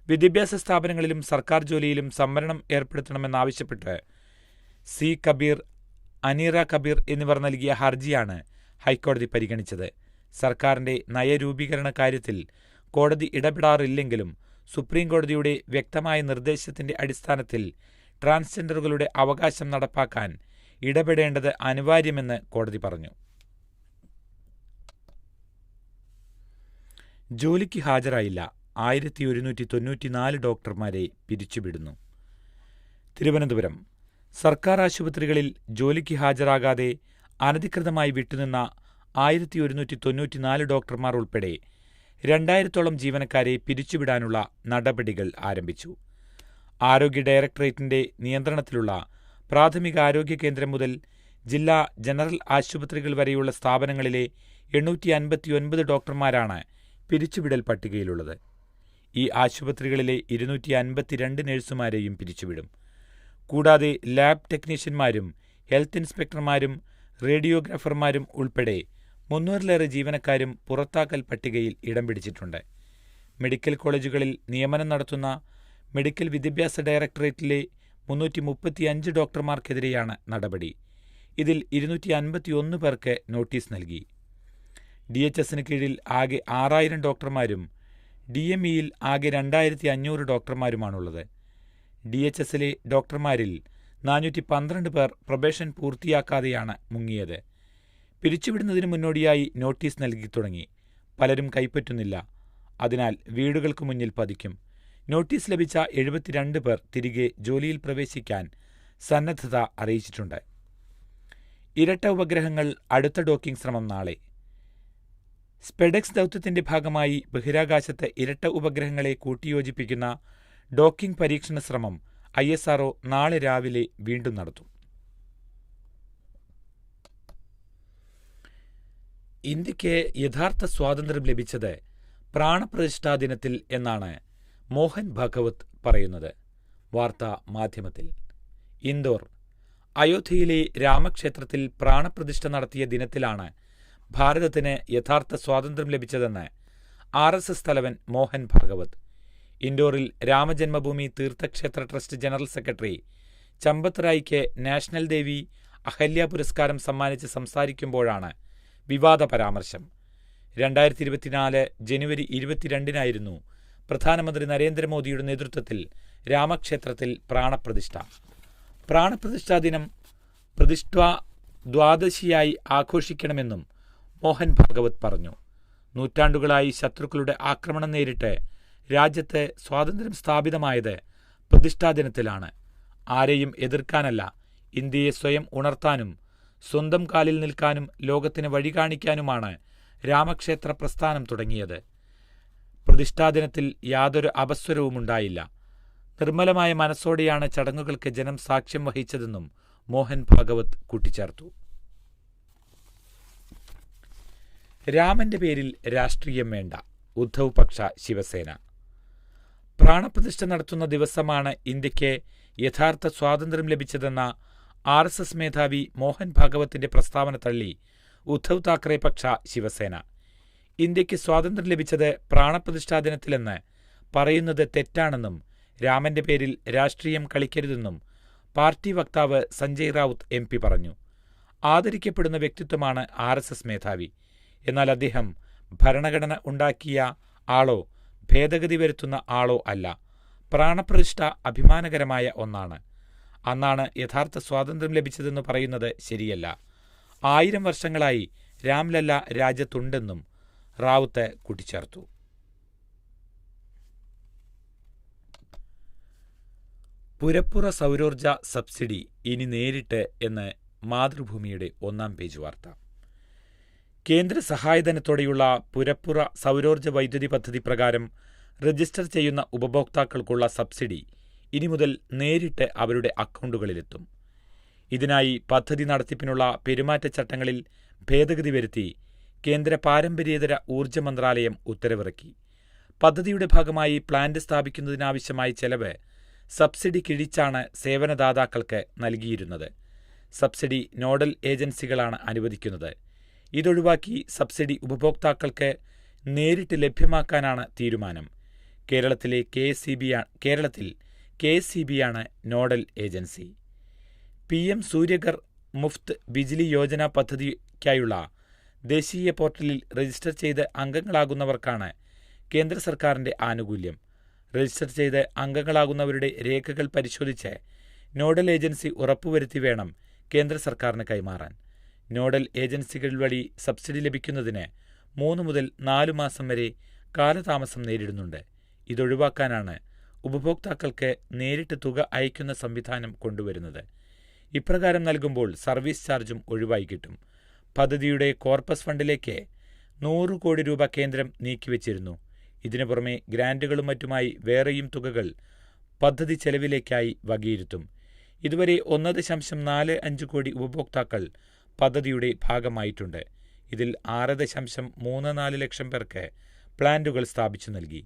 വിദ്യാഭ്യാസ സ്ഥാപനങ്ങളിലും സർക്കാർ ജോലിയിലും സംവരണം ഏർപ്പെടുത്തണമെന്നാവശ്യപ്പെട്ട് C. കബീർ, അനീറ കബീർ എന്നിവർ നൽകിയ ഹർജിയാണ് ഹൈക്കോടതി പരിഗണിച്ചത്. സർക്കാരിന്റെ നയരൂപീകരണ കാര്യത്തിൽ കോടതി ഇടപെടാറില്ലെങ്കിലും സുപ്രീംകോടതിയുടെ വ്യക്തമായ നിർദ്ദേശത്തിന്റെ അടിസ്ഥാനത്തിൽ ട്രാൻസ്ജെൻഡറുകളുടെ അവകാശം നടപ്പാക്കാൻ ഇടപെടേണ്ടത് അനിവാര്യമെന്ന് കോടതി പറഞ്ഞു. ജോലിക്ക് ഹാജരായില്ല. 1194 ഡോക്ടർമാരെ പിരിച്ചുവിടുന്നു. തിരുവനന്തപുരം. സർക്കാർ ആശുപത്രികളിൽ ജോലിക്ക് ഹാജരാകാതെ അനധികൃതമായി വിട്ടുനിന്ന 1194 ഡോക്ടർമാർ ഉൾപ്പെടെ 2000-ഓളം ജീവനക്കാരെ പിരിച്ചുവിടാനുള്ള നടപടികൾ ആരംഭിച്ചു. ആരോഗ്യ ഡയറക്ടറേറ്റിന്റെ നിയന്ത്രണത്തിലുള്ള പ്രാഥമിക ആരോഗ്യ കേന്ദ്രം മുതൽ ജില്ലാ ജനറൽ ആശുപത്രികൾ വരെയുള്ള സ്ഥാപനങ്ങളിലെ 859 ഡോക്ടർമാരാണ് പിരിച്ചുവിടൽ പട്ടികയിലുള്ളത്. ഈ ആശുപത്രികളിലെ 252 നഴ്സുമാരെയും പിരിച്ചുവിടും. കൂടാതെ ലാബ് ടെക്നീഷ്യന്മാരും ഹെൽത്ത് ഇൻസ്പെക്ടർമാരും റേഡിയോഗ്രാഫർമാരും ഉൾപ്പെടെ 300-ലേറെ ജീവനക്കാരും പുറത്താക്കൽ പട്ടികയിൽ ഇടം പിടിച്ചിട്ടുണ്ട്. മെഡിക്കൽ കോളേജുകളിൽ നിയമനം നടത്തുന്ന മെഡിക്കൽ വിദ്യാഭ്യാസ ഡയറക്ടറേറ്റിലെ 335 ഡോക്ടർമാർക്കെതിരെയാണ് നടപടി. ഇതിൽ 251 പേർക്ക് നോട്ടീസ് നൽകി. DHSന് കീഴിൽ ആകെ 6000 ഡോക്ടർമാരും DMEയിൽ ആകെ 2500 ഡോക്ടർമാരുമാണുള്ളത്. DHSലെ ഡോക്ടർമാരിൽ 412 പേർ പ്രൊബേഷൻ പൂർത്തിയാക്കാതെയാണ് മുങ്ങിയത്. പിരിച്ചുവിടുന്നതിന് മുന്നോടിയായി നോട്ടീസ് നൽകി തുടങ്ങി. പലരും കൈപ്പറ്റുന്നില്ല. അതിനാൽ വീടുകൾക്ക് മുന്നിൽ പതിക്കും. നോട്ടീസ് ലഭിച്ച 72 പേർ തിരികെ ജോലിയിൽ പ്രവേശിക്കാൻ സന്നദ്ധത അറിയിച്ചിട്ടുണ്ട്. ഇരട്ട ഉപഗ്രഹങ്ങൾ അടുത്ത ഡോക്കിംഗ് ശ്രമം നാളെ. സ്പെഡെക്സ് ദൗത്യത്തിന്റെ ഭാഗമായി ബഹിരാകാശത്ത് ഇരട്ട ഉപഗ്രഹങ്ങളെ കൂട്ടിയോജിപ്പിക്കുന്ന ഡോക്കിംഗ് പരീക്ഷണ ശ്രമം ISRO നാളെ രാവിലെ വീണ്ടും നടത്തും. ഇന്ത്യക്ക് യഥാർത്ഥ സ്വാതന്ത്ര്യം ലഭിച്ചത് പ്രാണപ്രതിഷ്ഠാ ദിനത്തിൽ എന്നാണ് മോഹൻ ഭാഗവത് പറയുന്നത്. വാർത്താ മാധ്യമത്തിൽ. ഇൻഡോർ. അയോധ്യയിലെ രാമക്ഷേത്രത്തിൽ പ്രാണപ്രതിഷ്ഠ നടത്തിയ ദിനത്തിലാണ് ഭാരതത്തിന് യഥാർത്ഥ സ്വാതന്ത്ര്യം ലഭിച്ചതെന്ന് RSS തലവൻ മോഹൻ ഭാഗവത്. ഇൻഡോറിൽ Ram Janmabhoomi Teerth Kshetra trust general secretary Champat റായ്ക്ക് നാഷണൽ ദേവി അഹല്യ പുരസ്കാരം സമ്മാനിച്ച് സംസാരിക്കുമ്പോഴാണ് വിവാദ പരാമർശം. 2024 ജനുവരി 22-നായിരുന്നു പ്രധാനമന്ത്രി നരേന്ദ്രമോദിയുടെ നേതൃത്വത്തിൽ രാമക്ഷേത്രത്തിൽ പ്രാണപ്രതിഷ്ഠ. പ്രാണപ്രതിഷ്ഠാ ദിനം പ്രതിഷ്ഠാ ദ്വാദശിയായി ആഘോഷിക്കണമെന്നും മോഹൻ ഭാഗവത് പറഞ്ഞു. നൂറ്റാണ്ടുകളായി ശത്രുക്കളുടെ ആക്രമണം നേരിട്ട് രാജ്യത്ത് സ്വാതന്ത്ര്യം സ്ഥാപിതമായത് പ്രതിഷ്ഠാദിനത്തിലാണ്. ആരെയും എതിർക്കാനല്ല, ഇന്ത്യയെ സ്വയം ഉണർത്താനും സ്വന്തം കാലിൽ നിൽക്കാനും ലോകത്തിന് വഴി കാണിക്കാനുമാണ് രാമക്ഷേത്ര പ്രസ്ഥാനം തുടങ്ങിയത്. പ്രതിഷ്ഠാദിനത്തിൽ യാതൊരു അപസ്വരവുമുണ്ടായില്ല. നിർമ്മലമായ മനസ്സോടെയാണ് ചടങ്ങുകൾക്ക് ജനം സാക്ഷ്യം വഹിച്ചതെന്നും മോഹൻ ഭാഗവത് കൂട്ടിച്ചേർത്തു. രാമന്റെ പേരിൽ രാഷ്ട്രീയം വേണ്ട, ഉദ്ധവ് പക്ഷ ശിവസേന. പ്രാണപ്രതിഷ്ഠ നടത്തുന്ന ദിവസമാണ് ഇന്ത്യക്ക് യഥാർത്ഥ സ്വാതന്ത്ര്യം ലഭിച്ചതെന്ന RSS മേധാവി മോഹൻ ഭാഗവത്തിന്റെ പ്രസ്താവന തള്ളി ഉദ്ധവ് താക്കറെ പക്ഷ ശിവസേന. ഇന്ത്യക്ക് സ്വാതന്ത്ര്യം ലഭിച്ചത് പ്രാണപ്രതിഷ്ഠാ ദിനത്തിലെന്ന് പറയുന്നത് തെറ്റാണെന്നും രാമന്റെ പേരിൽ രാഷ്ട്രീയം കളിക്കരുതെന്നും പാർട്ടി വക്താവ് സഞ്ജയ് റൌത്ത് MP പറഞ്ഞു. ആദരിക്കപ്പെടുന്ന വ്യക്തിത്വമാണ് RSS മേധാവി. എന്നാൽ അദ്ദേഹം ഭരണഘടന ഉണ്ടാക്കിയ ആളോ ഭേദഗതി വരുത്തുന്ന ആളോ അല്ല. പ്രാണപ്രതിഷ്ഠ അഭിമാനകരമായ ഒന്നാണ്. അന്നാണ് യഥാർത്ഥ സ്വാതന്ത്ര്യം ലഭിച്ചതെന്ന് പറയുന്നത് ശരിയല്ല. 1000 വർഷങ്ങളായി രാംലല്ല രാജ്യത്തുണ്ടെന്നും റാവുത്ത് കൂട്ടിച്ചേർത്തു. പുരപ്പുറ സൗരോർജ സബ്സിഡി ഇനി നേരിട്ട് എന്ന് മാതൃഭൂമിയുടെ 1-ാം പേജ് വാർത്ത. കേന്ദ്ര സഹായധനത്തോടെയുള്ള പുരപ്പുറ സൗരോർജ വൈദ്യുതി പദ്ധതി പ്രകാരം രജിസ്റ്റർ ചെയ്യുന്ന ഉപഭോക്താക്കൾക്കുള്ള സബ്സിഡി ഇനി മുതൽ നേരിട്ട് അവരുടെ അക്കൗണ്ടുകളിലെത്തും. ഇതിനായി പദ്ധതി നടത്തിപ്പിനുള്ള പെരുമാറ്റച്ചട്ടങ്ങളിൽ ഭേദഗതി വരുത്തി കേന്ദ്ര പാരമ്പര്യേതര ഊർജ്ജ മന്ത്രാലയം ഉത്തരവിറക്കി. പദ്ധതിയുടെ ഭാഗമായി പ്ലാന്റ് സ്ഥാപിക്കുന്നതിനാവശ്യമായ ചെലവ് സബ്സിഡി കിഴിച്ചാണ് സേവനദാതാക്കൾക്ക് നൽകിയിരുന്നത്. സബ്സിഡി നോഡൽ ഏജൻസികളാണ് അനുവദിക്കുന്നത്. ഇതൊഴിവാക്കി സബ്സിഡി ഉപഭോക്താക്കൾക്ക് നേരിട്ട് ലഭ്യമാക്കാനാണ് തീരുമാനം. കേരളത്തിൽ KSEB ആണ് nodal agency. PM Suryaghar Muft Bijli Yojana പദ്ധതിക്കായുള്ള ദേശീയ പോർട്ടലിൽ രജിസ്റ്റർ ചെയ്ത് അംഗങ്ങളാകുന്നവർക്കാണ് കേന്ദ്ര സർക്കാരിന്റെ ആനുകൂല്യം. രജിസ്റ്റർ ചെയ്ത് അംഗങ്ങളാകുന്നവരുടെ രേഖകൾ പരിശോധിച്ച് നോഡൽ ഏജൻസി ഉറപ്പുവരുത്തി വേണം കേന്ദ്ര സർക്കാരിന് കൈമാറാൻ. നോഡൽ ഏജൻസികൾ വഴി സബ്സിഡി ലഭിക്കുന്നതിന് 3 മുതൽ 4 മാസം വരെ കാലതാമസം നേരിടുന്നുണ്ട്. ഇതൊഴിവാക്കാനാണ് ഉപഭോക്താക്കൾക്ക് നേരിട്ട് തുക അയക്കുന്ന സംവിധാനം കൊണ്ടുവരുന്നത്. ഇപ്രകാരം നൽകുമ്പോൾ സർവീസ് ചാർജും ഒഴിവായി കിട്ടും. പദ്ധതിയുടെ കോർപ്പസ് ഫണ്ടിലേക്ക് 100 കോടി രൂപ കേന്ദ്രം നീക്കിവച്ചിരുന്നു. ഇതിനു പുറമെ ഗ്രാന്റുകളും മറ്റുമായി വേറെയും തുകകൾ പദ്ധതി ചെലവിലേക്കായി വകയിരുത്തും. ഇതുവരെ 1.45 കോടി ഉപഭോക്താക്കൾ പദ്ധതിയുടെ ഭാഗമായിട്ടുണ്ട്. ഇതിൽ 6.34 ലക്ഷം പേർക്ക് പ്ലാന്റുകൾ സ്ഥാപിച്ചു നൽകി.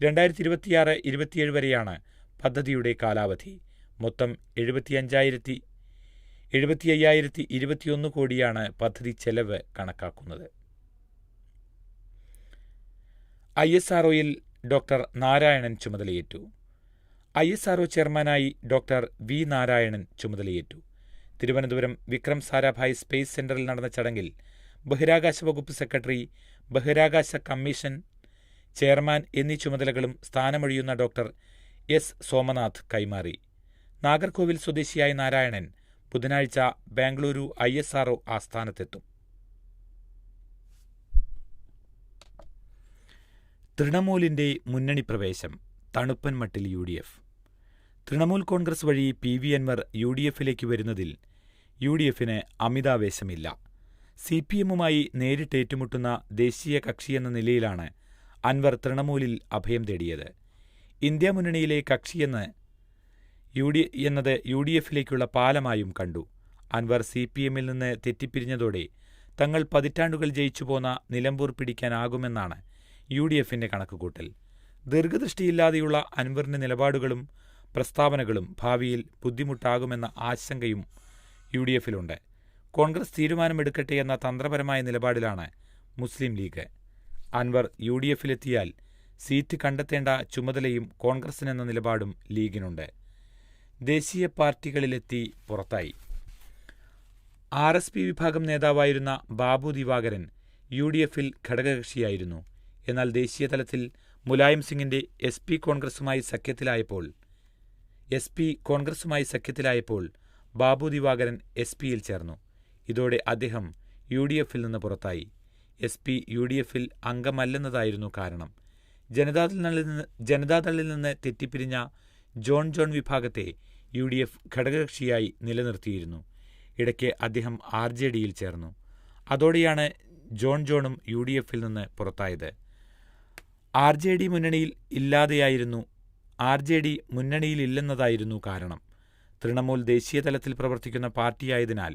2026-27 വരെയാണ് പദ്ധതിയുടെ കാലാവധി. മൊത്തം 75,021 കോടിയാണ് പദ്ധതി ചെലവ് കണക്കാക്കുന്നത്. ISROയിൽ ഡോക്ടർ നാരായണൻ ചുമതലയേറ്റു. ISRO ചെയർമാനായി ഡോക്ടർ V. നാരായണൻ ചുമതലയേറ്റു. തിരുവനന്തപുരം വിക്രം സാരാഭായ് സ്പേസ് സെന്ററിൽ നടന്ന ചടങ്ങിൽ ബഹിരാകാശ വകുപ്പ് സെക്രട്ടറി, ബഹിരാകാശ കമ്മീഷൻ ചെയർമാൻ എന്നീ ചുമതലകളും സ്ഥാനമൊഴിയുന്ന ഡോക്ടർ S. സോമനാഥ് കൈമാറി. നാഗർകോവിൽ സ്വദേശിയായ നാരായണൻ ബുധനാഴ്ച ബാംഗ്ലൂരു ISRO ആസ്ഥാനത്തെത്തും. തൃണമൂലിന്റെ മുന്നണി പ്രവേശം തണുപ്പൻ മട്ടിൽ UDF. തൃണമൂൽ കോൺഗ്രസ് വഴി PV അൻവർ UDFിലേക്ക് വരുന്നതിൽ UDFിന് അമിതാവേശമില്ല. CPMുമായി നേരിട്ട് ഏറ്റുമുട്ടുന്ന ദേശീയ കക്ഷിയെന്ന നിലയിലാണ് അൻവർ തൃണമൂലിൽ അഭയം തേടിയത്. ഇന്ത്യ മുന്നണിയിലെ കക്ഷിയെന്നത് UDFിലേക്കുള്ള പാലമായും കണ്ടു. അൻവർ CPMിൽ നിന്ന് തെറ്റിപ്പിരിഞ്ഞതോടെ തങ്ങൾ പതിറ്റാണ്ടുകൾ ജയിച്ചുപോന്ന നിലമ്പൂർ പിടിക്കാനാകുമെന്നാണ് UDFിന്റെ കണക്കുകൂട്ടൽ. ദീർഘദൃഷ്ടിയില്ലാതെയുള്ള അൻവറിന്റെ നിലപാടുകളും പ്രസ്താവനകളും ഭാവിയിൽ ബുദ്ധിമുട്ടാകുമെന്ന ആശങ്കയും UDFിലുണ്ട്. കോൺഗ്രസ് തീരുമാനമെടുക്കട്ടെ എന്ന തന്ത്രപരമായ നിലപാടിലാണ് മുസ്ലിം ലീഗ്. അൻവർ UDFിലെത്തിയാൽ സീറ്റ് കണ്ടെത്തേണ്ട ചുമതലയും കോൺഗ്രസിനെന്ന നിലപാടും ലീഗിനുണ്ട്. ദേശീയ പാർട്ടികളിലെത്തി പുറത്തായി. RSP വിഭാഗം നേതാവായിരുന്ന ബാബു ദിവാകരൻ UDFിൽ ഘടകകക്ഷിയായിരുന്നു. എന്നാൽ ദേശീയ തലത്തിൽ മുലായം സിംഗിന്റെ SP കോൺഗ്രസുമായി സഖ്യത്തിലായപ്പോൾ ബാബു ദിവാകരൻ SPയിൽ ചേർന്നു. ഇതോടെ അദ്ദേഹം UDFിൽ നിന്ന് പുറത്തായി. SP UDFിൽ അംഗമല്ലെന്നതായിരുന്നു കാരണം. ജനതാദളിൽ നിന്ന് തെറ്റിപ്പിരിഞ്ഞ ജോൺ വിഭാഗത്തെ UDF ഘടകകക്ഷിയായി നിലനിർത്തിയിരുന്നു. ഇടയ്ക്ക് അദ്ദേഹം RJDയിൽ ചേർന്നു. അതോടെയാണ് ജോണും UDFിൽ നിന്ന് പുറത്തായത്. RJD മുന്നണിയിലില്ലെന്നതായിരുന്നു കാരണം. തൃണമൂൽ ദേശീയ തലത്തിൽ പ്രവർത്തിക്കുന്ന പാർട്ടിയായതിനാൽ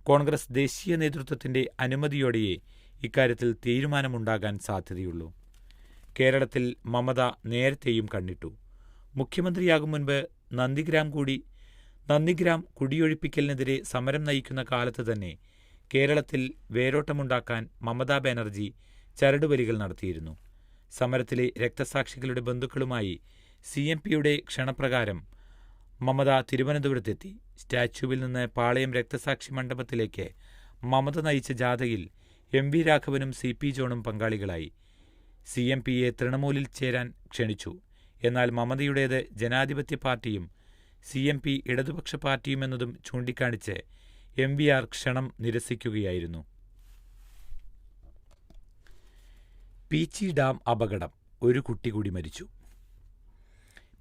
കോൺഗ്രസ് ദേശീയ നേതൃത്വത്തിന്റെ അനുമതിയോടെയേ ഇക്കാര്യത്തിൽ തീരുമാനമുണ്ടാകാൻ സാധ്യതയുള്ളൂ. കേരളത്തിൽ മമത നേരത്തെയും കണ്ണിട്ടു. മുഖ്യമന്ത്രിയാകും മുൻപ് നന്ദിഗ്രാം കുടിയൊഴിപ്പിക്കലിനെതിരെ സമരം നയിക്കുന്ന കാലത്ത് തന്നെ കേരളത്തിൽ വേരോട്ടമുണ്ടാക്കാൻ മമതാ ബാനർജി ചരടുവലികൾ നടത്തിയിരുന്നു. സമരത്തിലെ രക്തസാക്ഷികളുടെ ബന്ധുക്കളുമായി CMPയുടെ ക്ഷണപ്രകാരം മമത തിരുവനന്തപുരത്തെത്തി. സ്റ്റാച്യുവിൽ നിന്ന് പാളയം രക്തസാക്ഷി മണ്ഡപത്തിലേക്ക് മമത നയിച്ച ജാഥയിൽ MV രാഘവനും CP ജോണും പങ്കാളികളായി. CMPയെ തൃണമൂലിൽ ചേരാൻ ക്ഷണിച്ചു. എന്നാൽ മമതയുടേത് ജനാധിപത്യ പാർട്ടിയും CMP ഇടതുപക്ഷ പാർട്ടിയുമെന്നതും ചൂണ്ടിക്കാണിച്ച് MVR ക്ഷണം നിരസിക്കുകയായിരുന്നു. പീച്ചി ഡാം അപകടം, ഒരു കുട്ടി കൂടി മരിച്ചു.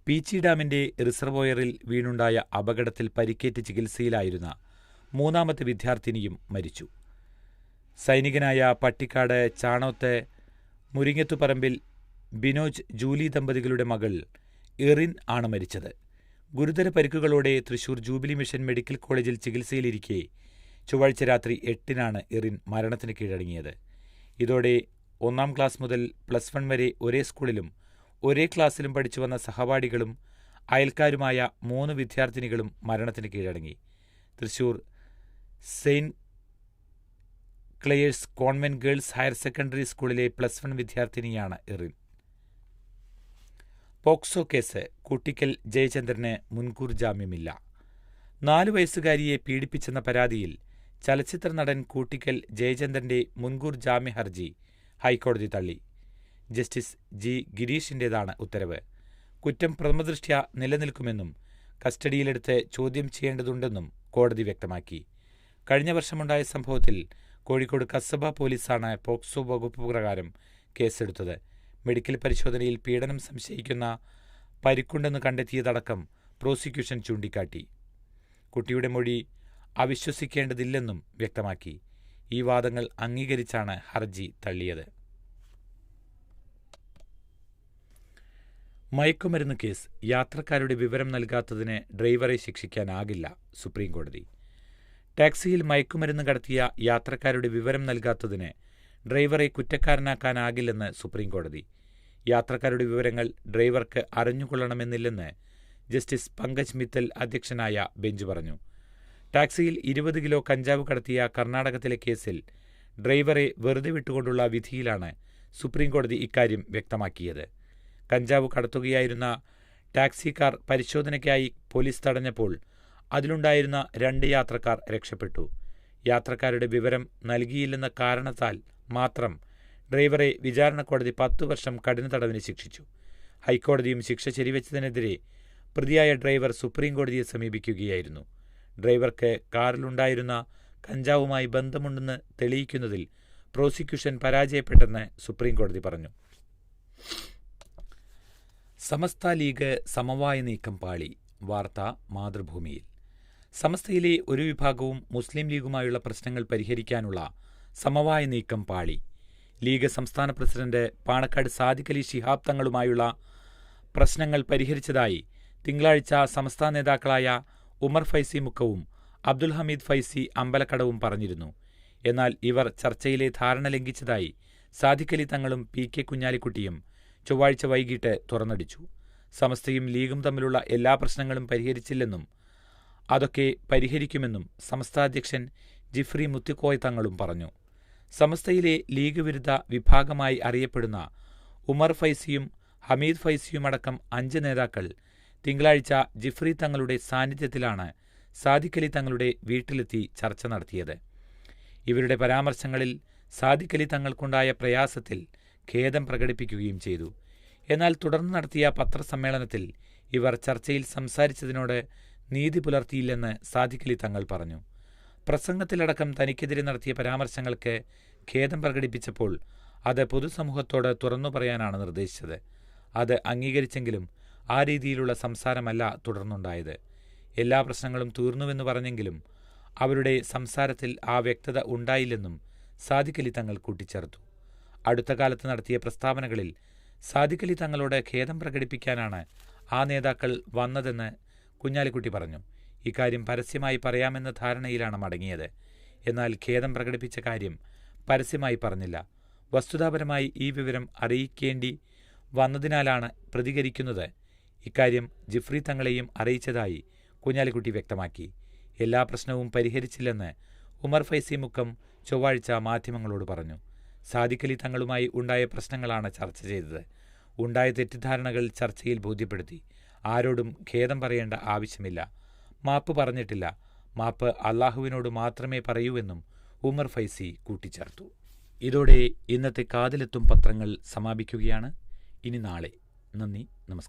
പീച്ചി ഡാമിന്റെ റിസർവോയറിൽ വീണുണ്ടായ അപകടത്തിൽ പരിക്കേറ്റ് ചികിത്സയിലായിരുന്ന മൂന്നാമത്തെ വിദ്യാർത്ഥിനിയും മരിച്ചു. സൈനികനായ പട്ടിക്കാട് ചാണോത്തെ മുരിങ്ങത്തുപറമ്പിൽ ബിനോജ് ജൂലി ദമ്പതികളുടെ മകൾ എറിൻ ആണ് മരിച്ചത്. ഗുരുതര പരിക്കുകളോടെ തൃശൂർ ജൂബിലി മിഷൻ മെഡിക്കൽ കോളേജിൽ ചികിത്സയിലിരിക്കെ ചൊവ്വാഴ്ച രാത്രി 8-നാണ് എറിൻ മരണത്തിന് കീഴടങ്ങിയത്. ഇതോടെ 1-ാം ക്ലാസ് മുതൽ +1 വരെ ഒരേ സ്കൂളിലും ഒരേ ക്ലാസ്സിലും പഠിച്ചുവന്ന സഹപാഠികളും അയൽക്കാരുമായ 3 വിദ്യാർത്ഥിനികളും മരണത്തിന് കീഴടങ്ങി. Thrissur Saint Clares convent girls higher secondary സ്കൂളിലെ +1 വിദ്യാർത്ഥിനിയാണ് എറിൻ. പോക്സോ കേസ്, കൂട്ടിക്കൽ ജയചന്ദ്രന് മുൻകൂർ ജാമ്യമില്ല. 4 വയസ്സുകാരിയെ പീഡിപ്പിച്ചെന്ന പരാതിയിൽ ചലച്ചിത്ര നടൻ കൂട്ടിക്കൽ ജയചന്ദ്രന്റെ മുൻകൂർ ജാമ്യ ഹർജി ഹൈക്കോടതി തള്ളി. Justice G. ഗിരീഷിന്റേതാണ് ഉത്തരവ്. കുറ്റം പ്രഥമദൃഷ്ട്യാ നിലനിൽക്കുമെന്നും കസ്റ്റഡിയിലെടുത്ത് ചോദ്യം ചെയ്യേണ്ടതുണ്ടെന്നും കോടതി വ്യക്തമാക്കി. കഴിഞ്ഞ വർഷമുണ്ടായ സംഭവത്തിൽ കോഴിക്കോട് കസബ പോലീസാണ് പോക്സോ വകുപ്പ് പ്രകാരം കേസെടുത്തത്. മെഡിക്കൽ പരിശോധനയിൽ പീഡനം സംശയിക്കുന്ന പരിക്കുണ്ടെന്ന് കണ്ടെത്തിയതടക്കം പ്രോസിക്യൂഷൻ ചൂണ്ടിക്കാട്ടി. കുട്ടിയുടെ മൊഴി അവിശ്വസിക്കേണ്ടതില്ലെന്നും വ്യക്തമാക്കി. ഈ വാദങ്ങൾ അംഗീകരിച്ചാണ് ഹർജി തള്ളിയത്. മയക്കുമരുന്ന് കേസ്, യാത്രക്കാരുടെ വിവരം നൽകാത്തതിന് ഡ്രൈവറെ ശിക്ഷിക്കാനാകില്ല സുപ്രീംകോടതി. ടാക്സിയിൽ മയക്കുമരുന്ന് കടത്തിയ യാത്രക്കാരുടെ വിവരം നൽകാത്തതിന് ഡ്രൈവറെ കുറ്റക്കാരനാക്കാനാകില്ലെന്ന് സുപ്രീംകോടതി. യാത്രക്കാരുടെ വിവരങ്ങൾ ഡ്രൈവർക്ക് അറിഞ്ഞുകൊള്ളണമെന്നില്ലെന്ന് ജസ്റ്റിസ് പങ്കജ് മിത്തൽ അധ്യക്ഷനായ ബെഞ്ച് പറഞ്ഞു. ടാക്സിയിൽ 20 കിലോ കഞ്ചാവ് കടത്തിയ കർണാടകത്തിലെ കേസിൽ ഡ്രൈവറെ വെറുതെ വിട്ടുകൊണ്ടുള്ള വിധിയിലാണ് സുപ്രീംകോടതി ഇക്കാര്യം വ്യക്തമാക്കിയത്. കഞ്ചാവ് കടത്തുകയായിരുന്ന ടാക്സി കാർ പരിശോധനയ്ക്കായി പോലീസ് തടഞ്ഞപ്പോൾ അതിലുണ്ടായിരുന്ന 2 യാത്രക്കാർ രക്ഷപ്പെട്ടു. യാത്രക്കാരുടെ വിവരം നൽകിയില്ലെന്ന കാരണത്താൽ മാത്രം ഡ്രൈവറെ വിചാരണ കോടതി 10 വർഷം കഠിന തടവിന് ശിക്ഷിച്ചു. ഹൈക്കോടതിയും ശിക്ഷ ശരിവെച്ചതിനെതിരെ പ്രതിയായ ഡ്രൈവർ സുപ്രീംകോടതിയെ സമീപിക്കുകയായിരുന്നു. ഡ്രൈവർക്ക് കാറിലുണ്ടായിരുന്ന കഞ്ചാവുമായി ബന്ധമുണ്ടെന്ന് തെളിയിക്കുന്നതിൽ പ്രോസിക്യൂഷൻ പരാജയപ്പെട്ടെന്ന് സുപ്രീംകോടതി പറഞ്ഞു. സമസ്ത ലീഗ് സമവായ നീക്കം പാളി. വാർത്ത മാതൃഭൂമിയിൽ. സമസ്തയിലെ ഒരു വിഭാഗവും മുസ്ലിം ലീഗുമായുള്ള പ്രശ്നങ്ങൾ പരിഹരിക്കാനുള്ള സമവായ നീക്കം പാളി. ലീഗ് സംസ്ഥാന പ്രസിഡന്റ് പാണക്കാട് സാദിഖ് അലി ശിഹാബ് തങ്ങളുമായുള്ള പ്രശ്നങ്ങൾ പരിഹരിച്ചതായി തിങ്കളാഴ്ച സംസ്ഥാന നേതാക്കളായ ഉമർ ഫൈസി മുക്കവും അബ്ദുൽ ഹമീദ് ഫൈസി അമ്പലക്കടവും പറഞ്ഞിരുന്നു. എന്നാൽ ഇവർ ചർച്ചയിലെ ധാരണ ലംഘിച്ചതായി സാദിഖ് അലി തങ്ങളും PK കുഞ്ഞാലിക്കുട്ടിയും ചൊവ്വാഴ്ച വൈകിട്ട് തുറന്നടിച്ചു. സമസ്തയും ലീഗും തമ്മിലുള്ള എല്ലാ പ്രശ്നങ്ങളും പരിഹരിച്ചില്ലെന്നും അതൊക്കെ പരിഹരിക്കുമെന്നും സമസ്താധ്യക്ഷൻ ജിഫ്രി മുത്തിക്കോയ് തങ്ങളും പറഞ്ഞു. സമസ്തയിലെ ലീഗ് വിരുദ്ധ വിഭാഗമായി അറിയപ്പെടുന്ന ഉമർ ഫൈസിയും ഹമീദ് ഫൈസിയുമടക്കം 5 നേതാക്കൾ തിങ്കളാഴ്ച ജിഫ്രി തങ്ങളുടെ സാന്നിധ്യത്തിലാണ് സാദിഖ് അലി തങ്ങളുടെ വീട്ടിലെത്തി ചർച്ച നടത്തിയത്. ഇവരുടെ പരാമർശങ്ങളിൽ സാദിഖ് അലി തങ്ങൾക്കുണ്ടായ പ്രയാസത്തിൽ ഖേദം പ്രകടിപ്പിക്കുകയും ചെയ്തു. എന്നാൽ തുടർന്ന് നടത്തിയ പത്രസമ്മേളനത്തിൽ ഇവർ ചർച്ചയിൽ സംസാരിച്ചതിനോട് നീതി പുലർത്തിയില്ലെന്ന് സാദിഖ് അലി തങ്ങൾ പറഞ്ഞു. പ്രസംഗത്തിലടക്കം തനിക്കെതിരെ നടത്തിയ പരാമർശങ്ങൾക്ക് ഖേദം പ്രകടിപ്പിച്ചപ്പോൾ അത് പൊതുസമൂഹത്തോട് തുറന്നു പറയാനാണ് നിർദ്ദേശിച്ചത്. അത് അംഗീകരിച്ചെങ്കിലും ആ രീതിയിലുള്ള സംസാരമല്ല തുടർന്നുണ്ടായത്. എല്ലാ പ്രശ്നങ്ങളും തീർന്നുവെന്ന് പറഞ്ഞെങ്കിലും അവരുടെ സംസാരത്തിൽ ആ വ്യക്തത ഉണ്ടായില്ലെന്നും സാദിഖ് അലി തങ്ങൾ കൂട്ടിച്ചേർത്തു. അടുത്ത കാലത്ത് നടത്തിയ പ്രസ്താവനകളിൽ സാദിഖ് അലി തങ്ങളോട് ഖേദം പ്രകടിപ്പിക്കാനാണ് ആ നേതാക്കൾ വന്നതെന്ന് കുഞ്ഞാലിക്കുട്ടി പറഞ്ഞു. ഇക്കാര്യം പരസ്യമായി പറയാമെന്ന ധാരണയിലാണ് മടങ്ങിയത്. എന്നാൽ ഖേദം പ്രകടിപ്പിച്ച കാര്യം പരസ്യമായി പറഞ്ഞില്ല. വസ്തുതാപരമായി ഈ വിവരം അറിയിക്കേണ്ടി വന്നതിനാലാണ് പ്രതികരിക്കുന്നത്. ഇക്കാര്യം ജിഫ്രി തങ്ങളെയും അറിയിച്ചതായി കുഞ്ഞാലിക്കുട്ടി വ്യക്തമാക്കി. എല്ലാ പ്രശ്നവും പരിഹരിച്ചില്ലെന്ന് ഉമർ ഫൈസി മുക്കം ചൊവ്വാഴ്ച മാധ്യമങ്ങളോട് പറഞ്ഞു. സാദിഖ് അലി തങ്ങളുമായി ഉണ്ടായ പ്രശ്നങ്ങളാണ് ചർച്ച ചെയ്തത്. ഉണ്ടായ തെറ്റിദ്ധാരണകൾ ചർച്ചയിൽ ബോധ്യപ്പെടുത്തി. ആരോടും ഖേദം പറയേണ്ട ആവശ്യമില്ല. മാപ്പ് പറഞ്ഞിട്ടില്ല. മാപ്പ് അള്ളാഹുവിനോട് മാത്രമേ പറയൂവെന്നും ഉമർ ഫൈസി കൂട്ടിച്ചേർത്തു. ഇതോടെ ഇന്നത്തെ കാതിലെത്തും പത്രങ്ങൾ സമാപിക്കുകയാണ്. ഇനി നാളെ. നന്ദി, നമസ്കാരം.